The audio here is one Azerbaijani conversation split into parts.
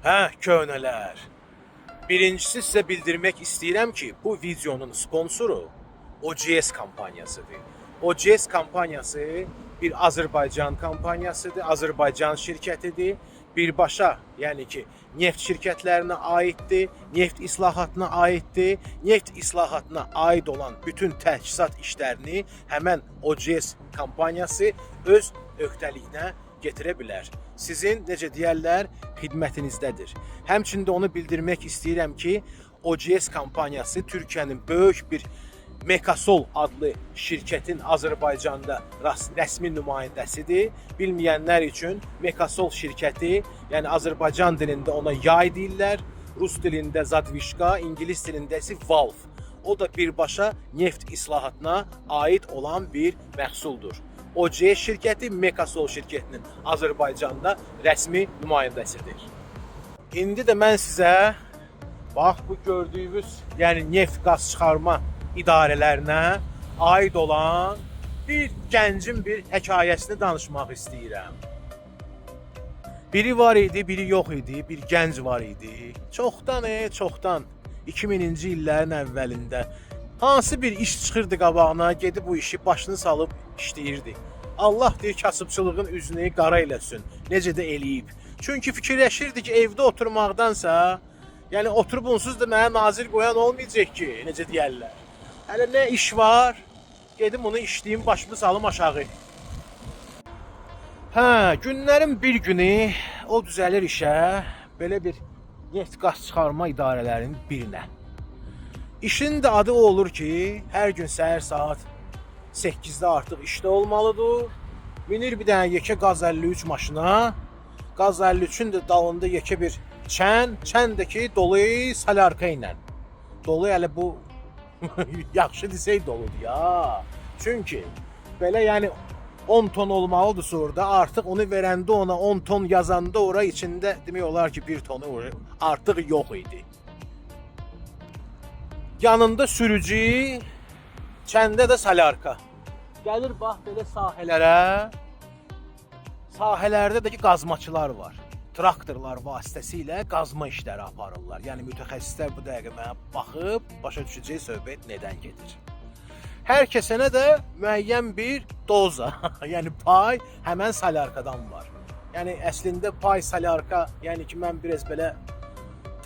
Köhnələr. Birincisi sizə bildirmək istəyirəm ki, bu videonun sponsoru OCS kampaniyasıdır. OCS kampaniyası bir Azərbaycan kampaniyasıdır, Azərbaycan şirkətidir. Birbaşa, yəni ki, neft şirkətlərinə aiddir, neft islahatına aiddir. Neft islahatına aid olan bütün təchizat işlərini həmən OCS kampaniyası öz öhdəliyinə getirə bilər. Sizin, necə deyərlər, xidmətinizdədir. Həmçində onu bildirmək istəyirəm ki, OCS kampaniyası Türkiyənin böyük bir Mekasol adlı şirkətin Azərbaycanda rəsmi nümayəndəsidir. Bilməyənlər üçün Mekasol şirkəti, yəni Azərbaycan dilində ona yay deyirlər, Rus dilində zadvişka, İngilis dilində isə valve. O da birbaşa neft islahatına aid olan bir məhsuldur. OCS şirkəti Mekasol şirkətinin Azərbaycanda rəsmi nümayəndəsidir. İndi də mən sizə bax bu gördüyünüz, yəni neft qaz çıxarma idarələrinə aid olan bir gəncin bir hekayəsini danışmaq istəyirəm. Biri var idi, biri yox idi, bir gənc var idi. Çoxdan 2000-ci illərin əvvəlində hansı bir iş çıxırdı qabağına, gedib bu işi başını salıb işləyirdi. Allah deyir, kasıbçılığın üzünü qara eləsin. Necə də eləyib. Çünki fikirləşirdi ki, evdə oturmaqdansa, yəni oturub onsuz da mənə nazir qoyan olmayacaq ki, necə deyərlər. Hələ nə iş var? Gedim onu işləyim, başımı salım aşağı. Günlərin bir günü o düzəlir işə, belə bir neft qaz çıxarma idarələrinin birinə. İşin də adı o olur ki, hər gün səhər saat 8-də artıq işdə olmalıdır. Minir bir dənə yekə qaz 53 maşına. Qaz 53-ün də dalında yekə bir çəndəki dolu salyarka ilə. Dolu hələ bu yaxşı desək doludur ya. Çünki belə yəni 10 ton olmalıdır sonra artıq onu verəndə ona 10 ton yazanda ora içində demək olar ki 1 tonu artıq yox idi. Yanında sürücü, çəndə də salyarka. Gəlir bax belə sahələrə. Sahələrdə də ki qazmaçılar var. Traktorlar vasitəsilə qazma işləri aparırlar. Yəni mütəxəssislər bu dəqiqə mənə baxıb başa düşəcək söhbət nədən gedir. Hər kəsənə də müəyyən bir doza, yəni pay həmən salyarkadan var. Yəni əslində pay salyarka, yəni ki mən biraz belə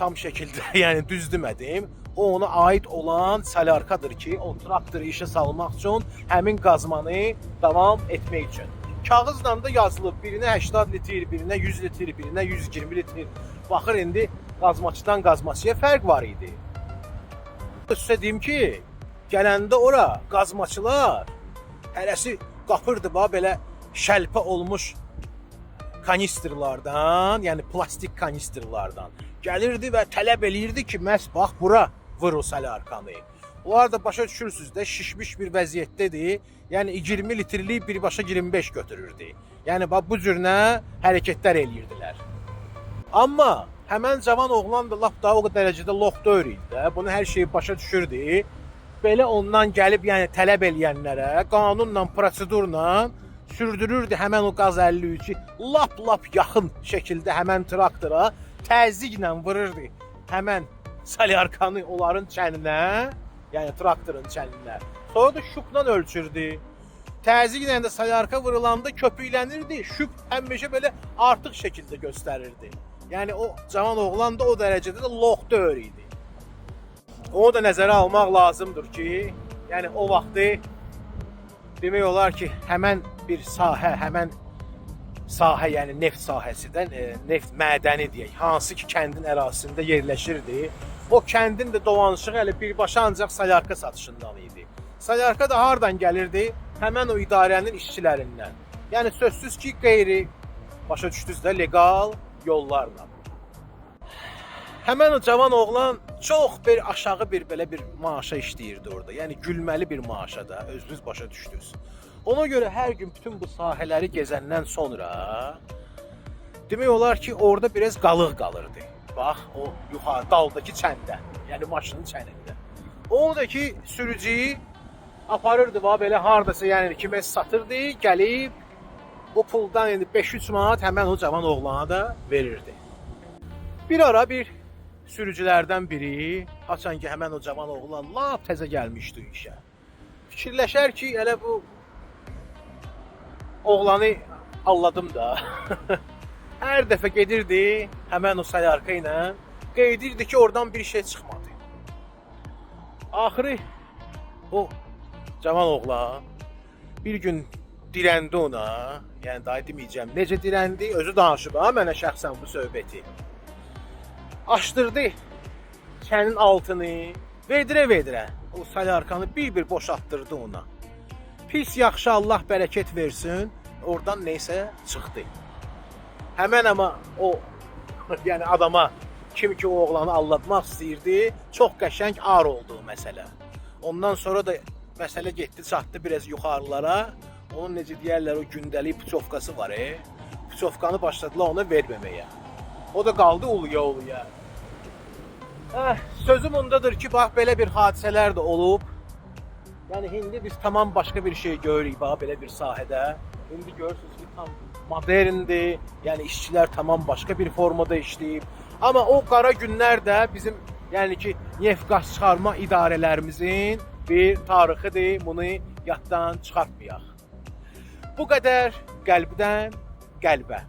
tam şəkildə yəni düz demədim. O ona aid olan salyarkadır ki, o traktoru işə salmaq üçün, həmin qazmanı davam etmək üçün. Kağızla da yazılıb, birinə 80 litr, birinə 100 litr, birinə 120 litr. Baxır indi qazmaçıdan qazmaçıya fərq var idi. Sizə deyim ki, gələndə ora qazmaçılar hərəsi qapırdı belə şəlpə olmuş kanistrlardan, yəni plastik kanistrlardan gəlirdi və tələb eləyirdi ki, məhz bax bura vur o salyarkanı. Onlar da başa düşürsünüz də şişmiş bir vəziyyətdədir. Yəni 20 litrlik birbaşa 25 götürürdü. Yəni bax bu cürünə hərəkətlər eləyirdilər. Amma həmən cavan oğlan da lap daha o dərəcədə lox deyil idi də. Bunu hər şeyi başa düşürdü. Belə ondan gəlib yəni tələb eləyənlərə qanunla, prosedurla sürdürürdü həmən o qaz 53-ü lap yaxın şəkildə həmən traktora təzyiqlə vururdu həmən salyarkanı onların çəninə, yəni traktorun çəninə. Sonra da şübhlə ölçürdü. Təzyiqlə də salyarka vurulanda köpüklənirdi. Şübh həmişə belə artıq şəkildə göstərirdi. Yəni o cavan oğlan da o dərəcədə də lox deyil idi. Onu da nəzərə almaq lazımdır ki, yəni o vaxtı demək olar ki, həmən bir sahə, həmən sahə, yəni neft sahəsidən, neft mədəni deyək, hansı ki kəndin ərazisində yerləşirdi. O kəndin də dolanışığı hələ birbaşa ancaq salyarka satışından idi. Salyarka da hardan gəlirdi? Həmən o idarənin işçilərindən. Yəni sözsüz ki, qeyri, başa düşdünüz də, legal yollarla. Həmən o cavan oğlan çox bir aşağı bir belə bir maaşa işləyirdi orada. Yəni gülməli bir maaşa da, özünüz başa düşdünüz. Ona görə hər gün bütün bu sahələri gezəndən sonra demək olar ki, orada biraz qalıq qalırdı. Bax, o yuxarı daldakı çəndə, yəni maşının çənində. Onu da ki, sürücü aparırdı belə hardasa, yəni kiməsə satırdı, gəlib o puldan indi 5-3 manat həmən o cavan oğlana da verirdi. Bir ara bir sürücülərdən biri, haçan ki həmən o cavan oğlan lap təzə gəlmişdi işə. Fikirləşər ki, elə bu oğlanı alladım da. Hər dəfə gedirdi həmən o salyarka ilə, qeydirdi ki, oradan bir şey çıxmadı. Axırı o cavan oğlan bir gün dirəndi ona, yəni daha deməyəcəm, necə dirəndi, özü danışıb ha mənə şəxsən bu söhbəti. Açdırdı kənin altını, vedirə o salyarkanı bir boşaltdırdı ona. Pis yaxşı Allah bərəkət versin, oradan neysə çıxdı. Həmən amma o yəni adama kim ki o oğlanı aldatmaq istəyirdi, çox qəşəng ar oldu məsələ. Ondan sonra da məsələ getdi, çatdı biraz yuxarılara. Onun necə deyərlər, o gündəlik puçovkası var. Puçovkanı başladılar ona verməməyə. O da qaldı uluya. Sözüm ondadır ki, bax belə bir hadisələr də olub. Yəni indi biz tamam başqa bir şey görürük bax belə bir sahədə. İndi görürsünüz ki, tam moderndir. Yəni işçilər tamam başqa bir formada işləyib. Amma o qara günlər də bizim yəni ki, neft qaz çıxarma idarələrimizin bir tarixidir. Bunu yaddan çıxartmayaq. Bu qədər qəlbdən qəlbə.